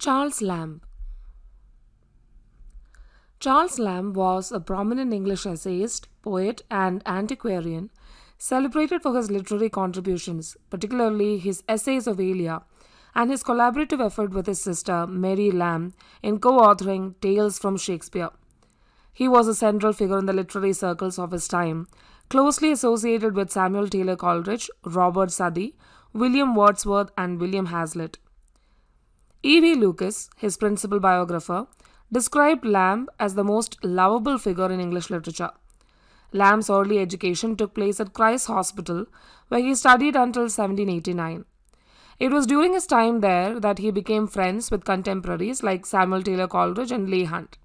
Charles Lamb. Charles Lamb was a prominent English essayist, poet, and antiquarian, celebrated for his literary contributions, particularly his essays of Elia, and his collaborative effort with his sister Mary Lamb in co authoring Tales from Shakespeare. He was a central figure in the literary circles of his time, closely associated with Samuel Taylor Coleridge, Robert Southey, William Wordsworth, and William Hazlitt. E.V. Lucas, his principal biographer, described Lamb as the most lovable figure in English literature. Lamb's early education took place at Christ's Hospital, where he studied until 1789. It was during his time there that he became friends with contemporaries like Samuel Taylor Coleridge and Leigh Hunt.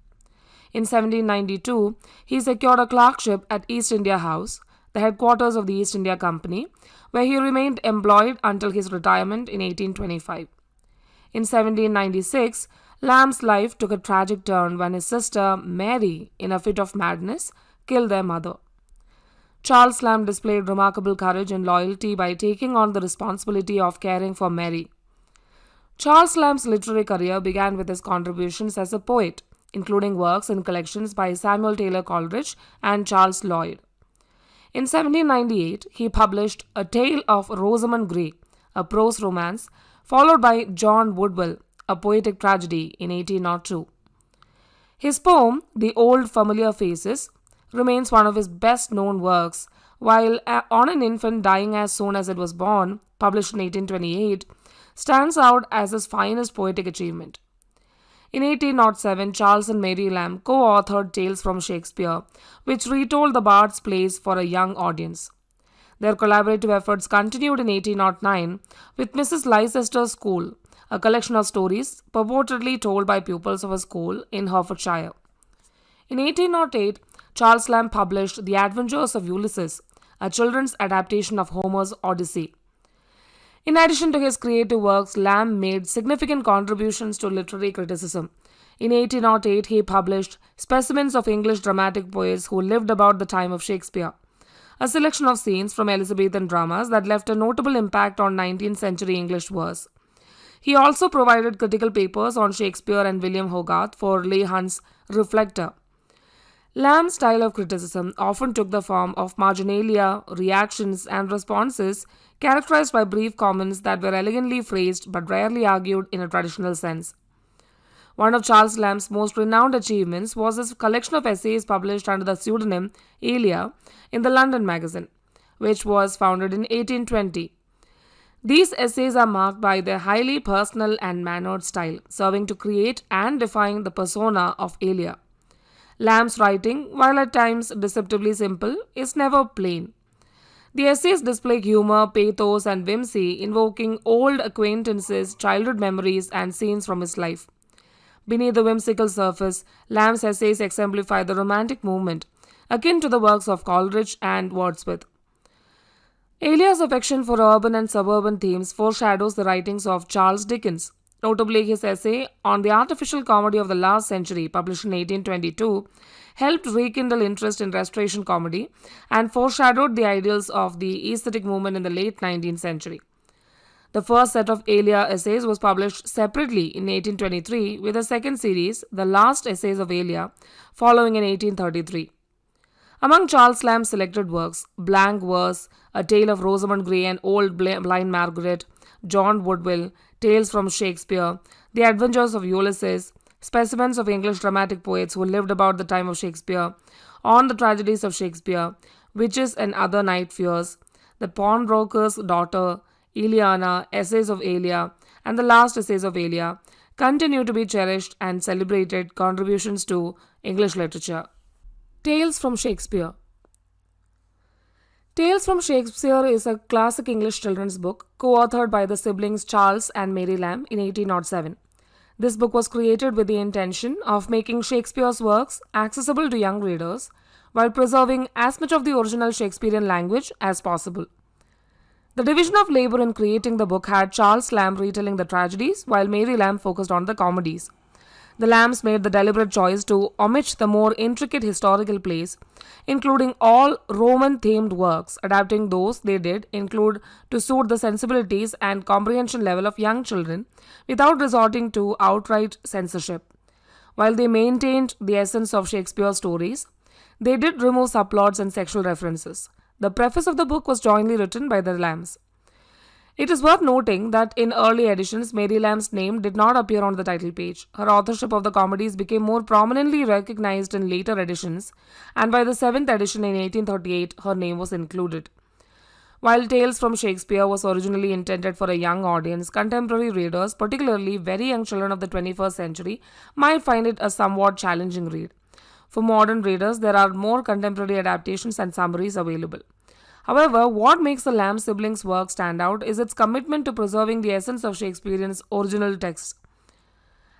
In 1792, he secured a clerkship at East India House, the headquarters of the East India Company, where he remained employed until his retirement in 1825. In 1796, Lamb's life took a tragic turn when his sister, Mary, in a fit of madness, killed their mother. Charles Lamb displayed remarkable courage and loyalty by taking on the responsibility of caring for Mary. Charles Lamb's literary career began with his contributions as a poet, including works in collections by Samuel Taylor Coleridge and Charles Lloyd. In 1798, he published A Tale of Rosamund Grey, a prose romance, followed by John Woodville, a poetic tragedy, in 1802. His poem, The Old Familiar Faces, remains one of his best-known works, while On an Infant Dying as Soon as It Was Born, published in 1828, stands out as his finest poetic achievement. In 1807, Charles and Mary Lamb co-authored Tales from Shakespeare, which retold the Bard's plays for a young audience. Their collaborative efforts continued in 1809 with Mrs. Leicester's School, a collection of stories purportedly told by pupils of a school in Hertfordshire. In 1808, Charles Lamb published The Adventures of Ulysses, a children's adaptation of Homer's Odyssey. In addition to his creative works, Lamb made significant contributions to literary criticism. In 1808, he published Specimens of English Dramatic Poets Who Lived About the Time of Shakespeare, a selection of scenes from Elizabethan dramas that left a notable impact on 19th century English verse. He also provided critical papers on Shakespeare and William Hogarth for Leigh Hunt's Reflector. Lamb's style of criticism often took the form of marginalia, reactions, and responses characterized by brief comments that were elegantly phrased but rarely argued in a traditional sense. One of Charles Lamb's most renowned achievements was his collection of essays published under the pseudonym Elia in the London Magazine, which was founded in 1820. These essays are marked by their highly personal and mannered style, serving to create and define the persona of Elia. Lamb's writing, while at times deceptively simple, is never plain. The essays display humor, pathos, and whimsy, invoking old acquaintances, childhood memories, and scenes from his life. Beneath the whimsical surface, Lamb's essays exemplify the romantic movement, akin to the works of Coleridge and Wordsworth. Elia's affection for urban and suburban themes foreshadows the writings of Charles Dickens. Notably, his essay on the artificial comedy of the last century, published in 1822, helped rekindle interest in Restoration comedy and foreshadowed the ideals of the aesthetic movement in the late 19th century. The first set of Elia essays was published separately in 1823, with a second series, The Last Essays of Elia, following in 1833. Among Charles Lamb's selected works, Blank Verse, A Tale of Rosamund Grey and Old Blind Margaret, John Woodville, Tales from Shakespeare, The Adventures of Ulysses, Specimens of English Dramatic Poets Who Lived About the Time of Shakespeare, On the Tragedies of Shakespeare, Witches and Other Night Fears, The Pawnbroker's Daughter, Eliana, Essays of Elia, and The Last Essays of Elia continue to be cherished and celebrated contributions to English literature. Tales from Shakespeare. Tales from Shakespeare is a classic English children's book co-authored by the siblings Charles and Mary Lamb in 1807. This book was created with the intention of making Shakespeare's works accessible to young readers while preserving as much of the original Shakespearean language as possible. The division of labor in creating the book had Charles Lamb retelling the tragedies while Mary Lamb focused on the comedies. The Lambs made the deliberate choice to omit the more intricate historical plays, including all Roman themed works. Adapting those they did include to suit the sensibilities and comprehension level of young children without resorting to outright censorship. While they maintained the essence of Shakespeare's stories, they did remove subplots and sexual references. The preface of the book was jointly written by the Lambs. It is worth noting that in early editions, Mary Lamb's name did not appear on the title page. Her authorship of the comedies became more prominently recognized in later editions, and by the 7th edition in 1838, her name was included. While Tales from Shakespeare was originally intended for a young audience, contemporary readers, particularly very young children of the 21st century, might find it a somewhat challenging read. For modern readers, there are more contemporary adaptations and summaries available. However, what makes the Lamb siblings' work stand out is its commitment to preserving the essence of Shakespearean's original text.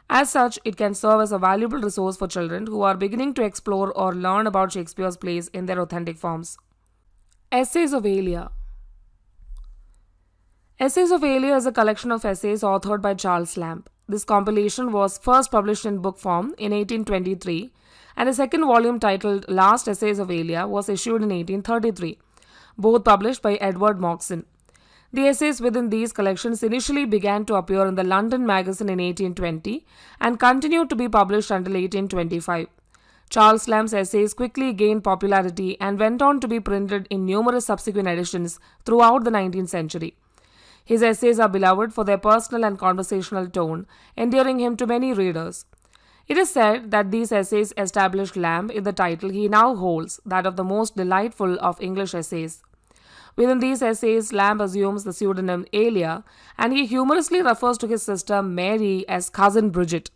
As such, it can serve as a valuable resource for children who are beginning to explore or learn about Shakespeare's plays in their authentic forms. Essays of Elia. Essays of Elia is a collection of essays authored by Charles Lamb. This compilation was first published in book form in 1823, and a second volume titled Last Essays of Elia was issued in 1833. Both published by Edward Moxon. The essays within these collections initially began to appear in the London Magazine in 1820 and continued to be published until 1825. Charles Lamb's essays quickly gained popularity and went on to be printed in numerous subsequent editions throughout the 19th century. His essays are beloved for their personal and conversational tone, endearing him to many readers. It is said that these essays established Lamb in the title he now holds, that of the most delightful of English essays. Within these essays, Lamb assumes the pseudonym Elia, and he humorously refers to his sister Mary as Cousin Bridget.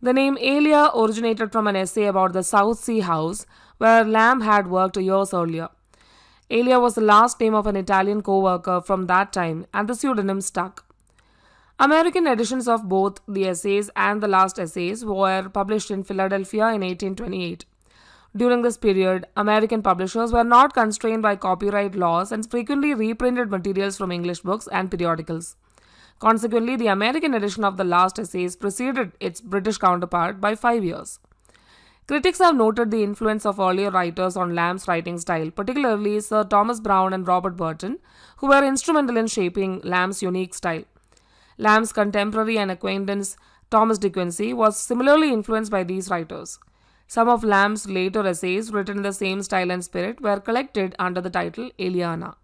The name Elia originated from an essay about the South Sea House, where Lamb had worked years earlier. Elia was the last name of an Italian co-worker from that time, and the pseudonym stuck. American editions of both the essays and the last essays were published in Philadelphia in 1828. During this period, American publishers were not constrained by copyright laws and frequently reprinted materials from English books and periodicals. Consequently, the American edition of the last essays preceded its British counterpart by 5 years. Critics have noted the influence of earlier writers on Lamb's writing style, particularly Sir Thomas Browne and Robert Burton, who were instrumental in shaping Lamb's unique style. Lamb's contemporary and acquaintance Thomas de Quincey was similarly influenced by these writers. Some of Lamb's later essays, written in the same style and spirit, were collected under the title Eliana.